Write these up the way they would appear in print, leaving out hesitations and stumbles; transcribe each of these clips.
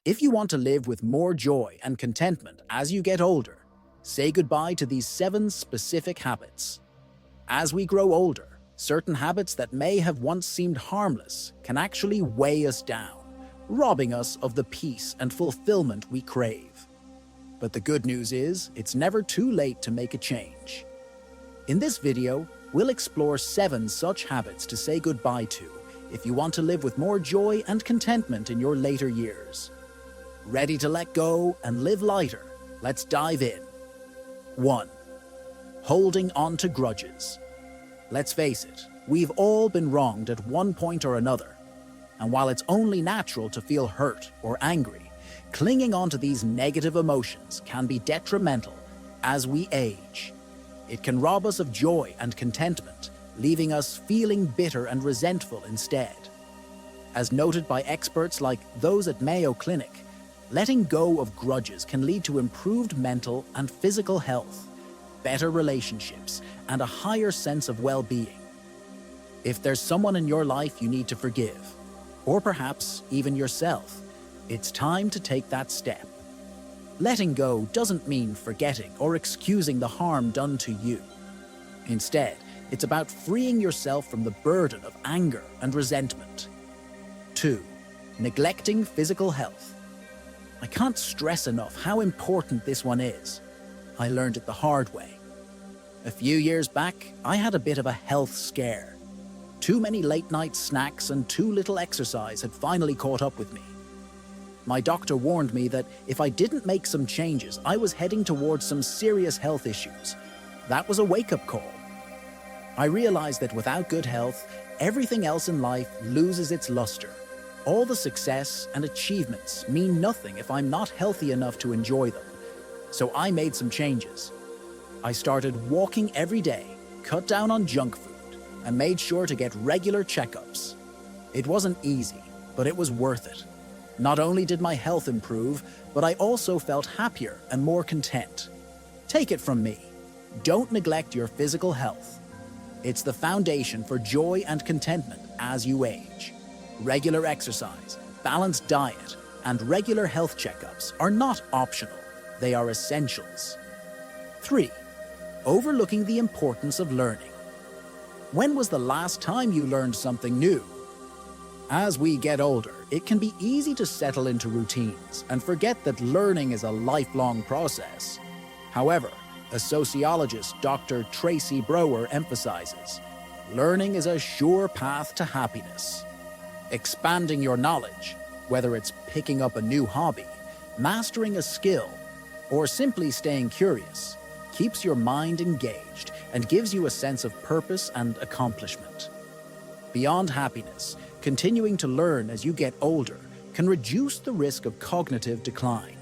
If you want to live with more joy and contentment as you get older, say goodbye to these 7 specific habits. As we grow older, certain habits that may have once seemed harmless can actually weigh us down, robbing us of the peace and fulfillment we crave. But the good news is, it's never too late to make a change. In this video, we'll explore 7 such habits to say goodbye to if you want to live with more joy and contentment in your later years. Ready to let go and live lighter? Let's dive in. 1. Holding on to grudges. Let's face it, we've all been wronged at one point or another. And while it's only natural to feel hurt or angry, clinging on to these negative emotions can be detrimental as we age. It can rob us of joy and contentment, leaving us feeling bitter and resentful instead. As noted by experts like those at Mayo Clinic, letting go of grudges can lead to improved mental and physical health, better relationships, and a higher sense of well-being. If there's someone in your life you need to forgive, or perhaps even yourself, it's time to take that step. Letting go doesn't mean forgetting or excusing the harm done to you. Instead, it's about freeing yourself from the burden of anger and resentment. 2. Neglecting physical health. I can't stress enough how important this one is. I learned it the hard way. A few years back, I had a bit of a health scare. Too many late-night snacks and too little exercise had finally caught up with me. My doctor warned me that if I didn't make some changes, I was heading towards some serious health issues. That was a wake-up call. I realized that without good health, everything else in life loses its luster. All the success and achievements mean nothing if I'm not healthy enough to enjoy them. So I made some changes. I started walking every day, cut down on junk food, and made sure to get regular checkups. It wasn't easy, but it was worth it. Not only did my health improve, but I also felt happier and more content. Take it from me, don't neglect your physical health. It's the foundation for joy and contentment as you age. Regular exercise, balanced diet, and regular health checkups are not optional, they are essentials. 3. Overlooking the importance of learning. When was the last time you learned something new? As we get older, it can be easy to settle into routines and forget that learning is a lifelong process. However, as sociologist Dr. Tracy Brower emphasizes, learning is a sure path to happiness. Expanding your knowledge, whether it's picking up a new hobby, mastering a skill, or simply staying curious, keeps your mind engaged and gives you a sense of purpose and accomplishment. Beyond happiness, continuing to learn as you get older can reduce the risk of cognitive decline.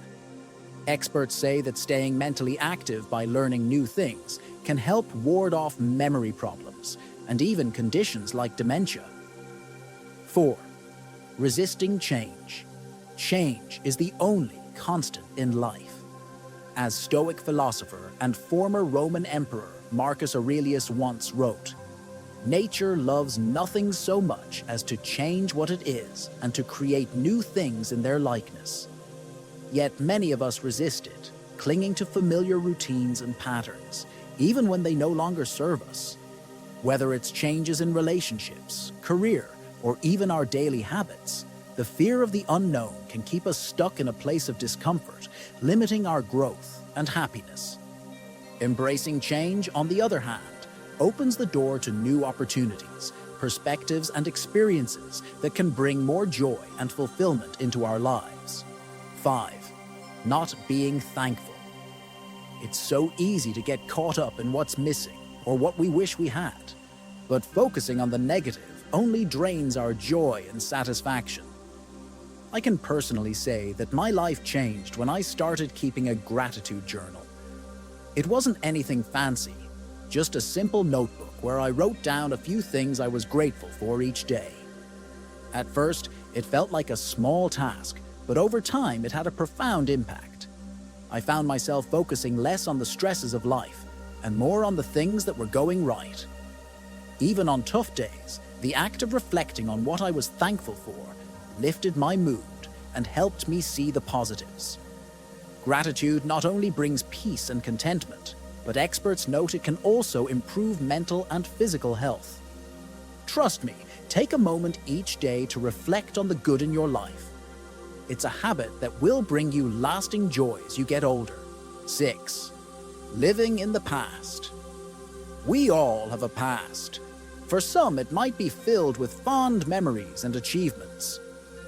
Experts say that staying mentally active by learning new things can help ward off memory problems and even conditions like dementia. 4. Resisting change. Change is the only constant in life. As stoic philosopher and former Roman emperor Marcus Aurelius once wrote, "Nature loves nothing so much as to change what it is and to create new things in their likeness." Yet many of us resist it, clinging to familiar routines and patterns, even when they no longer serve us. Whether it's changes in relationships, career, or even our daily habits, the fear of the unknown can keep us stuck in a place of discomfort, limiting our growth and happiness. Embracing change, on the other hand, opens the door to new opportunities, perspectives, and experiences that can bring more joy and fulfillment into our lives. 5. Not being thankful. It's so easy to get caught up in what's missing or what we wish we had, but focusing on the negative only drains our joy and satisfaction. I can personally say that my life changed when I started keeping a gratitude journal. It wasn't anything fancy, just a simple notebook where I wrote down a few things I was grateful for each day. At first, it felt like a small task, but over time it had a profound impact. I found myself focusing less on the stresses of life and more on the things that were going right. Even on tough days, the act of reflecting on what I was thankful for lifted my mood and helped me see the positives. Gratitude not only brings peace and contentment, but experts note it can also improve mental and physical health. Trust me, take a moment each day to reflect on the good in your life. It's a habit that will bring you lasting joy as you get older. 6. Living in the past. We all have a past. For some, it might be filled with fond memories and achievements.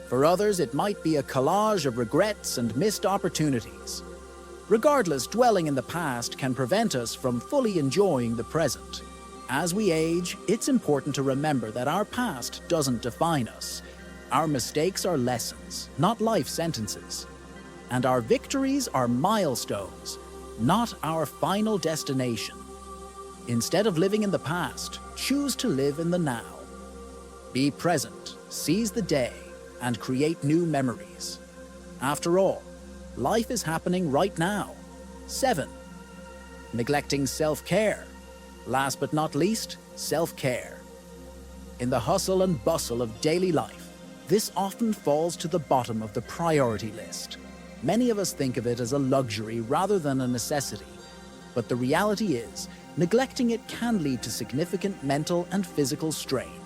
For others, it might be a collage of regrets and missed opportunities. Regardless, dwelling in the past can prevent us from fully enjoying the present. As we age, it's important to remember that our past doesn't define us. Our mistakes are lessons, not life sentences. And our victories are milestones, not our final destination. Instead of living in the past, choose to live in the now. Be present, seize the day, and create new memories. After all, life is happening right now. 7. Neglecting self-care. Last but not least, self-care. In the hustle and bustle of daily life, this often falls to the bottom of the priority list. Many of us think of it as a luxury rather than a necessity. But the reality is, neglecting it can lead to significant mental and physical strain.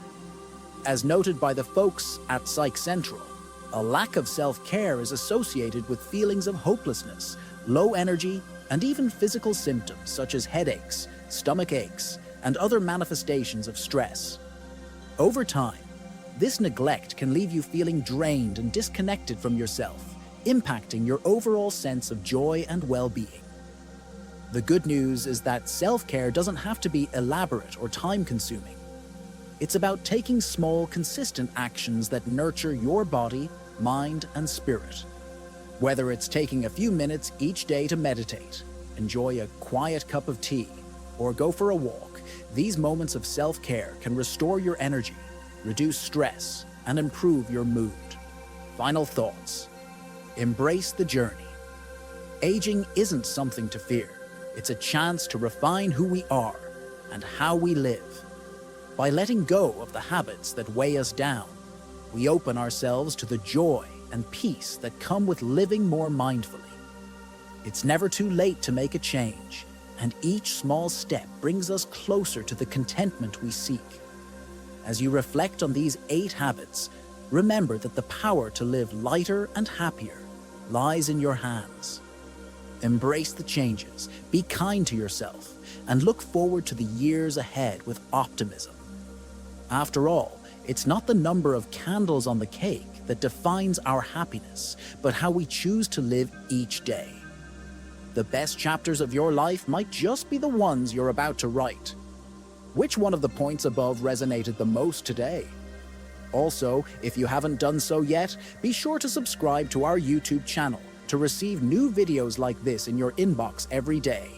As noted by the folks at Psych Central, a lack of self-care is associated with feelings of hopelessness, low energy, and even physical symptoms such as headaches, stomach aches, and other manifestations of stress. Over time, this neglect can leave you feeling drained and disconnected from yourself, impacting your overall sense of joy and well-being. The good news is that self-care doesn't have to be elaborate or time-consuming. It's about taking small, consistent actions that nurture your body, mind, and spirit. Whether it's taking a few minutes each day to meditate, enjoy a quiet cup of tea, or go for a walk, these moments of self-care can restore your energy, reduce stress, and improve your mood. Final thoughts. Embrace the journey. Aging isn't something to fear. It's a chance to refine who we are and how we live. By letting go of the habits that weigh us down, we open ourselves to the joy and peace that come with living more mindfully. It's never too late to make a change, and each small step brings us closer to the contentment we seek. As you reflect on these 8 habits, remember that the power to live lighter and happier lies in your hands. Embrace the changes, be kind to yourself, and look forward to the years ahead with optimism. After all, it's not the number of candles on the cake that defines our happiness, but how we choose to live each day. The best chapters of your life might just be the ones you're about to write. Which one of the points above resonated the most today? Also, if you haven't done so yet, be sure to subscribe to our YouTube channel to receive new videos like this in your inbox every day.